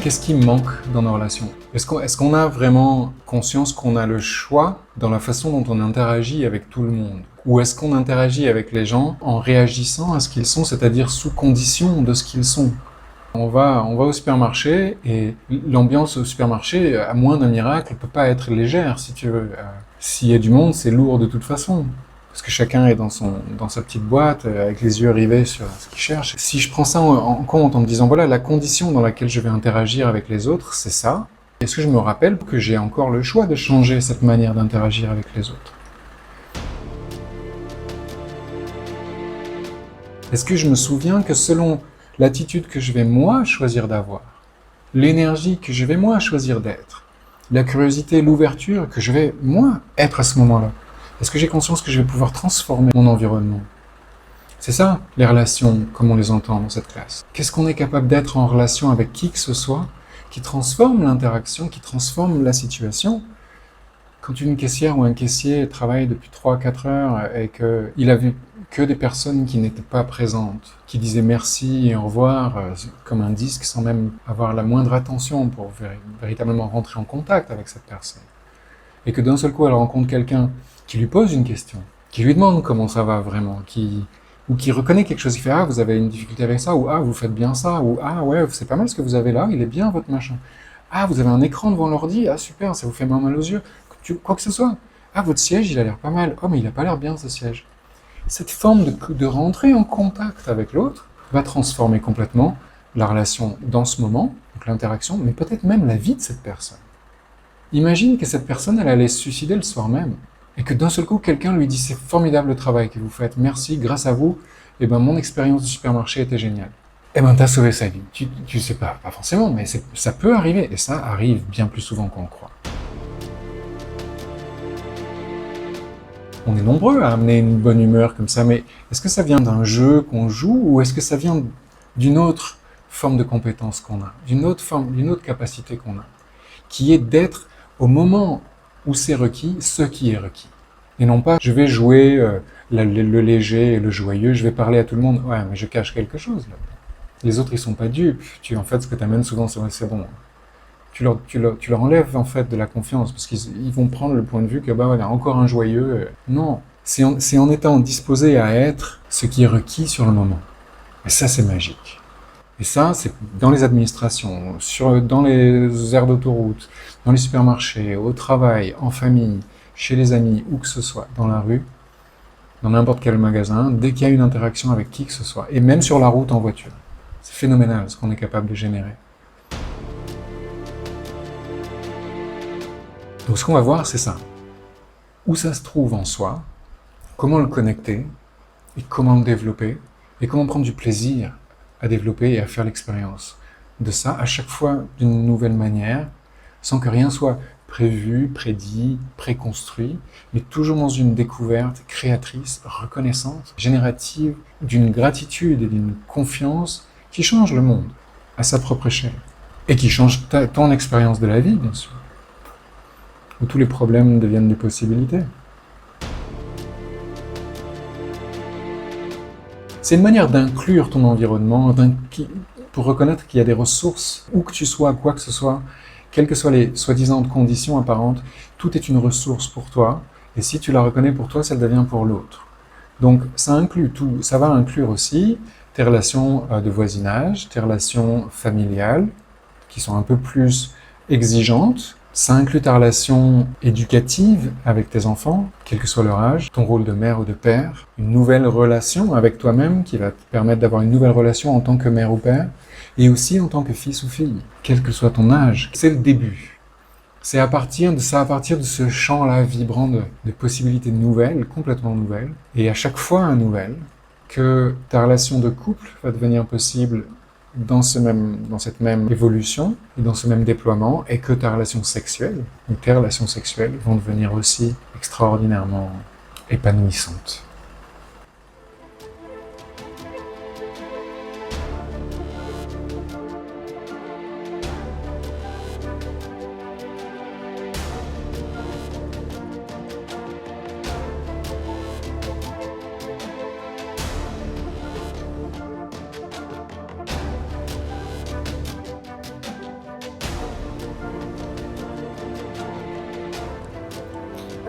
Qu'est-ce qui manque dans nos relations? Est-ce qu'on a vraiment conscience qu'on a le choix dans la façon dont on interagit avec tout le monde? Ou est-ce qu'on interagit avec les gens en réagissant à ce qu'ils sont, c'est-à-dire sous condition de ce qu'ils sont? On va au supermarché et l'ambiance au supermarché, à moins d'un miracle, peut pas être légère, si tu veux. S'il y a du monde, c'est lourd de toute façon. Parce que chacun est dans sa petite boîte, avec les yeux rivés sur ce qu'il cherche. Si je prends ça en compte en me disant, voilà, la condition dans laquelle je vais interagir avec les autres, c'est ça. Est-ce que je me rappelle que j'ai encore le choix de changer cette manière d'interagir avec les autres? Est-ce que je me souviens que selon l'attitude que je vais moi choisir d'avoir, l'énergie que je vais moi choisir d'être, la curiosité, l'ouverture que je vais moi être à ce moment-là, est-ce que j'ai conscience que je vais pouvoir transformer mon environnement? C'est ça, les relations, comme on les entend dans cette classe. Qu'est-ce qu'on est capable d'être en relation avec qui que ce soit, qui transforme l'interaction, qui transforme la situation? Quand une caissière ou un caissier travaille depuis 3-4 heures et qu'il a vu que des personnes qui n'étaient pas présentes, qui disaient merci et au revoir comme un disque sans même avoir la moindre attention pour véritablement rentrer en contact avec cette personne, et que d'un seul coup elle rencontre quelqu'un qui lui pose une question, qui lui demande comment ça va vraiment, ou qui reconnaît quelque chose, qui fait « Ah, vous avez une difficulté avec ça » ou « Ah, vous faites bien ça » ou « Ah, ouais, c'est pas mal ce que vous avez là, il est bien votre machin ». « Ah, vous avez un écran devant l'ordi, ah super, ça vous fait mal aux yeux ». Quoi que ce soit. « Ah, votre siège, il a l'air pas mal. Oh, mais il a pas l'air bien ce siège ». Cette forme de rentrer en contact avec l'autre va transformer complètement la relation dans ce moment, donc l'interaction, mais peut-être même la vie de cette personne. Imagine que cette personne, elle allait se suicider le soir même, et que d'un seul coup, quelqu'un lui dit « C'est formidable le travail que vous faites, merci, grâce à vous, eh ben, mon expérience du supermarché était géniale. » Eh ben, t'as sauvé sa vie. Tu sais pas forcément, mais ça peut arriver, et ça arrive bien plus souvent qu'on le croit. On est nombreux à amener une bonne humeur comme ça, mais est-ce que ça vient d'un jeu qu'on joue, ou est-ce que ça vient d'une autre forme de compétence qu'on a, d'une autre capacité qu'on a, qui est d'être au moment où c'est requis, ce qui est requis. Et non pas, je vais jouer le léger et le joyeux, je vais parler à tout le monde, ouais, mais je cache quelque chose là. Les autres, ils sont pas dupes. En fait, ce que tu amènes souvent, c'est bon. Tu leur enlèves en fait de la confiance, parce qu'ils vont prendre le point de vue que bah voilà, encore un joyeux. Non, c'est en étant disposé à être ce qui est requis sur le moment. Et ça, c'est magique. Et ça, c'est dans les administrations, dans les aires d'autoroute, dans les supermarchés, au travail, en famille, chez les amis, où que ce soit, dans la rue, dans n'importe quel magasin, dès qu'il y a une interaction avec qui que ce soit, et même sur la route en voiture. C'est phénoménal ce qu'on est capable de générer. Donc ce qu'on va voir, c'est ça. Où ça se trouve en soi, comment le connecter, et comment le développer, et comment prendre du plaisir à développer et à faire l'expérience de ça, à chaque fois d'une nouvelle manière, sans que rien soit prévu, prédit, préconstruit, mais toujours dans une découverte créatrice, reconnaissante, générative, d'une gratitude et d'une confiance qui change le monde à sa propre échelle, et qui change ton expérience de la vie, bien sûr, où tous les problèmes deviennent des possibilités. C'est une manière d'inclure ton environnement, pour reconnaître qu'il y a des ressources, où que tu sois, quoi que ce soit, quelles que soient les soi-disant conditions apparentes, tout est une ressource pour toi, et si tu la reconnais pour toi, ça le devient pour l'autre. Donc ça inclut tout, ça va inclure aussi tes relations de voisinage, tes relations familiales, qui sont un peu plus exigeantes. Ça inclut ta relation éducative avec tes enfants, quel que soit leur âge, ton rôle de mère ou de père, une nouvelle relation avec toi-même qui va te permettre d'avoir une nouvelle relation en tant que mère ou père, et aussi en tant que fils ou fille, quel que soit ton âge. C'est le début. C'est à partir de ce champ-là vibrant de possibilités nouvelles, complètement nouvelles, et à chaque fois nouvelles, que ta relation de couple va devenir possible dans cette même évolution et dans ce même déploiement, et que ta relation sexuelle, ou tes relations sexuelles, vont devenir aussi extraordinairement épanouissantes.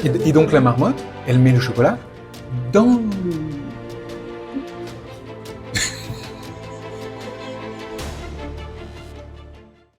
Et donc la marmotte, elle met le chocolat dans